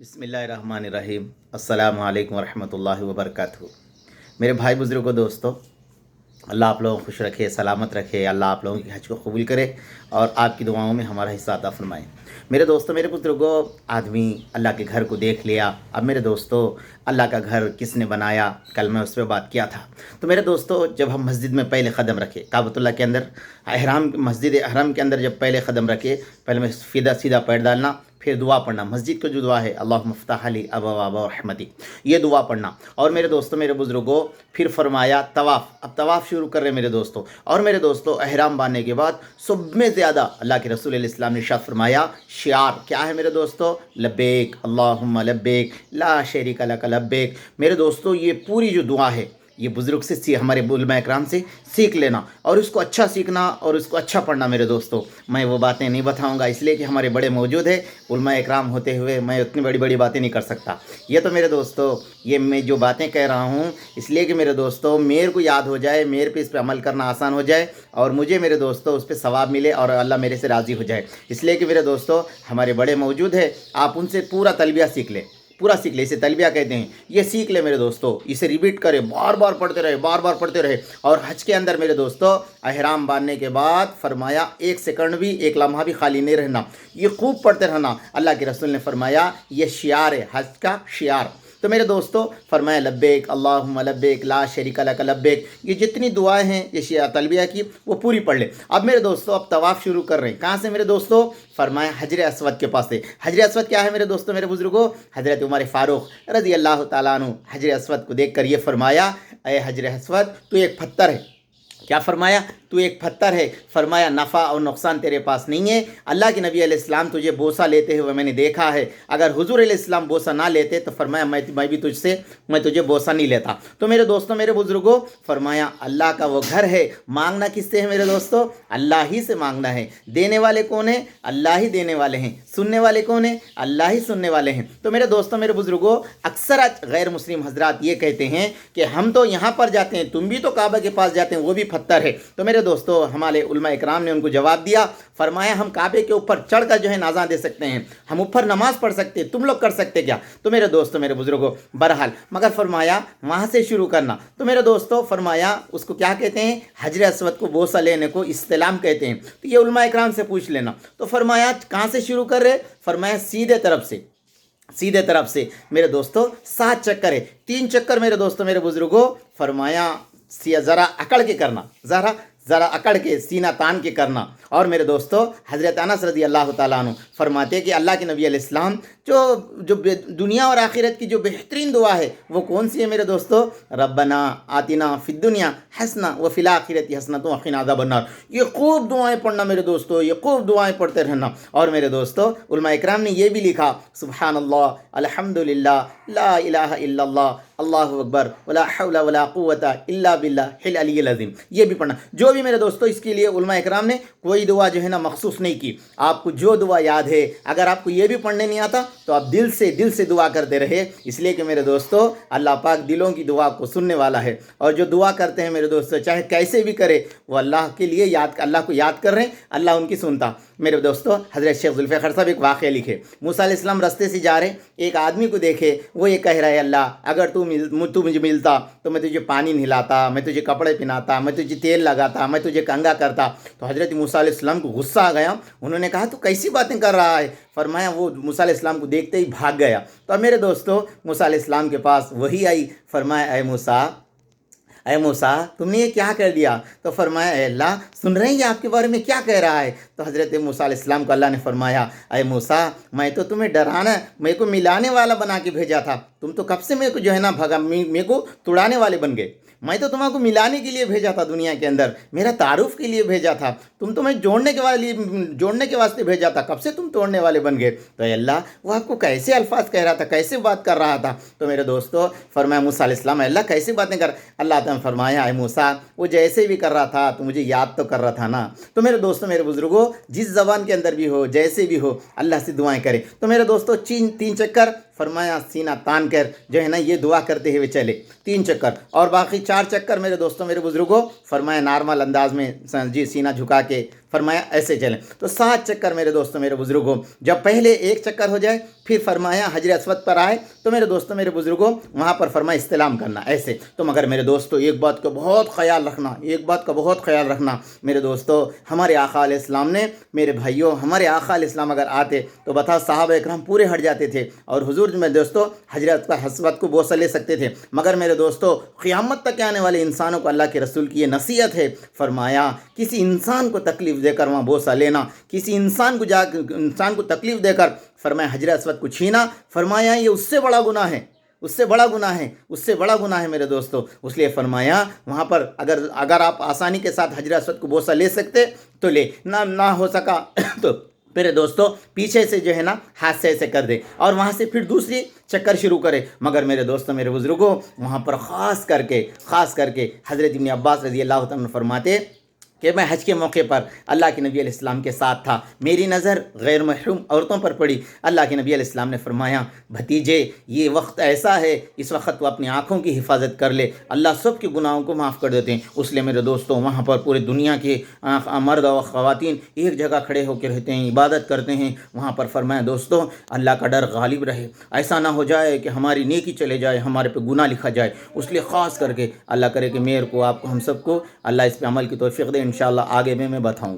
बिस्मिल्लाहिर्रहमानिर्रहीम। अस्सलामु अलैकुम वरहमतुल्लाहि वबरकातुहू। मेरे भाई बुज़ुर्गों, दोस्तों, अल्लाह आप लोगों को खुश रखे, सलामत रखे। अल्लाह आप लोगों की हज को कबूल करे और आपकी दुआओं में हमारा हिस्सा अता फरमाए। मेरे दोस्तों, मेरे बुज़ुर्गों, आदमी अल्लाह के घर को देख लिया। अब मेरे दोस्तों, अल्लाह का घर किसने बनाया, कल मैं उस पर बात किया था। तो मेरे दोस्तों, जब हम मस्जिद में पहले कदम रखे, काबतुल्लाह के अंदर, मस्जिद अहरम के अंदर जब पहले कदम रखे, पहले में सीधा पैर डालना, फिर दुआ पढ़ना। मस्जिद का जो दुआ है, अल्लाहुम्मा फ़्तह ली अबवाब रहमती, ये दुआ पढ़ना। और मेरे दोस्तों, मेरे बुज़ुर्गों, फिर फरमाया तवाफ़। अब तवाफ़ शुरू कर रहे मेरे दोस्तों। और मेरे दोस्तों, एहराम बांधने के बाद सब में ज़्यादा अल्लाह के रसूल इस्लाम ने इरशाद फरमाया, शियार क्या है मेरे दोस्तों? लब्बैक अल्लाहुम्मा लब्बैक ला शरीका लक लब्बैक। मेरे दोस्तों, ये पूरी जो दुआ है, ये बुज़ुर्ग से हमारे उलमा इकराम से सीख लेना और उसको अच्छा सीखना और उसको अच्छा पढ़ना। मेरे दोस्तों, मैं वो बातें नहीं बताऊंगा, इसलिए कि हमारे बड़े मौजूद है। उलमा इकराम होते हुए मैं उतनी बड़ी बड़ी बातें नहीं कर सकता। ये तो मेरे दोस्तों, ये मैं जो बातें कह रहा हूँ इसलिए कि मेरे दोस्तों मेरे को याद हो जाए, मेरे पे इस पर अमल करना आसान हो जाए और मुझे मेरे दोस्तों उस पर सवाब मिले और अल्लाह मेरे से राज़ी हो जाए। इसलिए कि मेरे दोस्तों, हमारे बड़े मौजूद है, आप उनसे पूरा तलबिया सीख लें, पूरा सीख ले। इसे तलबिया कहते हैं, ये सीख ले मेरे दोस्तों। इसे रिपीट करें, बार बार पढ़ते रहे, बार बार पढ़ते रहे। और हज के अंदर मेरे दोस्तों, अहराम बांधने के बाद फरमाया एक सेकंड भी, एक लम्हा भी खाली नहीं रहना, ये खूब पढ़ते रहना। अल्लाह के रसूल ने फरमाया ये शियार है, हज का शियार। तो मेरे दोस्तों, फरमाया लब्बैक अल्लाहुम्मा लब्बैक ला शरीका लक लब्बैक। ये जितनी दुआएं हैं ये शिया तलबिया की, वो पूरी पढ़ ले। अब मेरे दोस्तों, अब तवाफ़ शुरू कर रहे हैं। कहाँ से मेरे दोस्तों? फरमाया हजर अस्वद के पास से। हजर अस्वद क्या है मेरे दोस्तों, मेरे बुजुर्गों? हज़रत उमर फ़ारूक रज़ी अल्लाह तआला अन्हु हजर अस्वद को देख कर ये फरमाया, अय हजर अस्वद, तू एक पत्थर है। क्या फरमाया? तू एक पत्थर है। फरमाया नफ़ा और नुकसान तेरे पास नहीं है। अल्लाह के नबी अलैहिस्सलाम तुझे बोसा लेते हुए मैंने देखा है। अगर हुजूर अलैहिस्सलाम बोसा ना लेते तो फरमाया मैं भी मैं तुझे बोसा नहीं लेता। तो मेरे दोस्तों, मेरे बुजुर्गों, फरमाया अल्लाह का वो घर है। मांगना किससे है मेरे दोस्तों? अल्लाह ही से मांगना है। देने वाले कौन है? अल्लाह ही देने वाले हैं। सुनने वाले कौन है? अल्लाह ही सुनने वाले हैं। तो मेरे दोस्तों, मेरे बुजुर्गों, अक्सर गैर मुस्लिम हजरात ये कहते हैं कि हम तो यहाँ पर जाते हैं, तुम भी तो काबा के पास जाते हैं, वो भी पत्थर है। तो मेरे दोस्तों, हमारे उलमा इकराम ने उनको जवाब दिया, फरमाया हम काबे के ऊपर चढ़कर जो है नाजा दे सकते हैं, हम ऊपर नमाज पढ़ सकते हैं, तुम लोग कर सकते क्या? तो मेरे दोस्तों, मेरे बुजुर्गों, बहरहाल मगर फरमाया वहाँ से शुरू करना। तो मेरे दोस्तों, फरमाया उसको क्या कहते हैं? हजर अस्वद को बोसा लेने को इस्तिलाम कहते हैं। तो ये उलमा इकराम से पूछ लेना। तो फरमाया कहाँ से शुरू कर रहे? फरमाया सीधे तरफ से मेरे दोस्तों 7 चक्कर है। 3 चक्कर मेरे दोस्तों, मेरे बुजुर्गों, फरमाया ज़रा अकड़ के करना, ज़रा अकड़ के सीना तान के करना। और मेरे दोस्तों, हज़रत अनस रज़ी अल्लाह तआला अन्हु फरमाते कि अल्लाह के नबी अलैहिस्सलाम जो दुनिया और आखिरत की जो बेहतरीन दुआ है वो कौन सी है मेरे दोस्तों? रब्बना आतिना फिद दुनिया हसना व फिल आखिरति हसनतुन व क़िना अज़ाबन्नार। ये खूब दुआएं पढ़ना मेरे दोस्तों, ये खूब दुआएं पढ़ते रहना। और मेरे दोस्तों, उलमा इकराम ने ये भी लिखा, सुब्हानल्लाह अल्हम्दुलिल्लाह ला इलाहा इल्लल्लाह अल्लाहु अकबर वला हौला वला कुव्वता इल्ला बिल्लाहिल अलिय्यिल अज़ीम। ये भी पढ़ना। जो भी मेरे दोस्तों, इसके लिए उलमा इकराम ने कोई दुआ जो है ना मखसूस नहीं की। आपको जो दुआ याद है, अगर आपको ये भी पढ़ने नहीं आता तो आप दिल से दुआ करते रहे। इसलिए कि मेरे दोस्तों, अल्लाह पाक दिलों की दुआ को सुनने वाला है। और जो दुआ करते हैं मेरे दोस्तों, चाहे कैसे भी करे, वो अल्लाह के लिए अल्लाह को याद कर रहे हैं, अल्लाह उनकी सुनता। मेरे दोस्तों, हज़रत शेख ज़ुल्फ़िकार साहब एक वाक़या लिखे। मूसा अलैहिस्सलाम रास्ते से जा रहे, एक आदमी को देखे, वो ये कह रहा है, अल्लाह अगर तू मुझे मिलता तो मैं तुझे पानी नहलाता, मैं तुझे कपड़े पहनाता, मैं तुझे तेल लगाता, मैं तुझे कंघा करता। तो हज़रत मूसा अलैहिस्सलाम को गुस्सा आ गया। उन्होंने कहा तू कैसी बातें कर रहा है? फरमाया वो मूसा अलैहिस्सलाम को देखते ही भाग गया। तो अब मेरे दोस्तों, मूसा अलैहिस्सलाम के पास वही आई। फरमाया अय मूसा तुमने ये क्या कर दिया? तो फरमाया अल्लाह सुन रहे हैं ये आपके बारे में क्या कह रहा है? तो हज़रत मूसा अलैहिस्सलाम को अल्लाह ने फरमाया, अय मूसा मैं तो तुम्हें डराना, मेरे को मिलाने वाला बना के भेजा था, तुम तो कब से मेरे को जो है ना मेरे को तुड़ाने वाले बन गए। मैं तो तुम्हारे मिलाने के लिए भेजा था, दुनिया के अंदर मेरा तारुफ के लिए भेजा था, तुम तो मैं जोड़ने के वास्ते भेजा था, कब से तुम तोड़ने वाले बन गए? तो अल्लाह वो आपको कैसे अल्फाज कह रहा था, कैसे बात कर रहा था? तो मेरे दोस्तों, फरमाया मूसा अलैहिस्सलाम अल्लाह कैसी बातें कर? अल्लाह ताला फरमाया, अय मूसा वो जैसे भी कर रहा था तो मुझे याद तो कर रहा था ना। तो मेरे दोस्तों, मेरे बुजुर्गों, जिस ज़बान के अंदर भी हो, जैसे भी हो, अल्लाह से दुआएं करें। तो मेरे दोस्तों, 3 चक्कर फरमाया सीना तान कर जो है ना ये दुआ करते हुए चले, 3 चक्कर। और बाकी 4 चक्कर मेरे दोस्तों, मेरे बुजुर्गों, फरमाया नॉर्मल अंदाज में जी सीना झुका के फरमाया ऐसे चलें। तो 7 चक्कर मेरे दोस्तों, मेरे बुजुर्गों, जब पहले 1 चक्कर हो जाए پھر فرمایا حجر اسود پر آئے تو میرے دوستوں میرے بزرگوں وہاں پر فرمایا استلام کرنا ایسے. تو مگر میرے دوستوں ایک بات کا بہت خیال رکھنا میرے دوستوں، ہمارے آقا علیہ السلام نے، میرے بھائیوں، ہمارے آقا علیہ السلام اگر آتے تو بتا صحابہ اکرام پورے ہٹ جاتے تھے اور حضور میں دوستوں حجر اسود کو بوسہ لے سکتے تھے. مگر میرے دوستوں قیامت تک آنے والے انسانوں کو اللہ کے رسول کی یہ نصیحت ہے، فرمایا کسی انسان کو تکلیف دے کر وہاں بوسہ لینا، کسی انسان کو تکلیف دے کر فرمایا حجر اسود کو چھینا، فرمایا یہ اس سے بڑا گناہ ہے میرے دوستوں. اس لیے فرمایا وہاں پر اگر آپ آسانی کے ساتھ حجر اسود کو بوسہ لے سکتے تو لے، نہ ہو سکا تو میرے دوستوں پیچھے سے جو ہے نا ہاتھ سے ایسے کر دے اور وہاں سے پھر دوسری چکر شروع کرے. مگر میرے دوستوں میرے بزرگوں وہاں پر خاص کر کے حضرت ابن عباس رضی اللہ عنہ فرماتے کہ میں حج کے موقع پر اللہ کے نبی علیہ السلام کے ساتھ تھا، میری نظر غیر محرم عورتوں پر پڑی. اللہ کے نبی علیہ السلام نے فرمایا بھتیجے یہ وقت ایسا ہے، اس وقت تو اپنی آنکھوں کی حفاظت کر لے، اللہ سب کے گناہوں کو معاف کر دیتے ہیں. اس لیے میرے دوستوں وہاں پر پورے دنیا کے مرد و خواتین ایک جگہ کھڑے ہو کے رہتے ہیں، عبادت کرتے ہیں. وہاں پر فرمایا دوستوں اللہ کا ڈر غالب رہے، ایسا نہ ہو جائے کہ ہماری نیکی چلے جائے، ہمارے پہ گناہ لکھا جائے. اس لیے خاص کر کے اللہ کرے کہ میرے کو، آپ کو، ہم سب کو اللہ اس پہ عمل کی توفیق دے. انشاءاللہ آگے میں بتاؤں گا.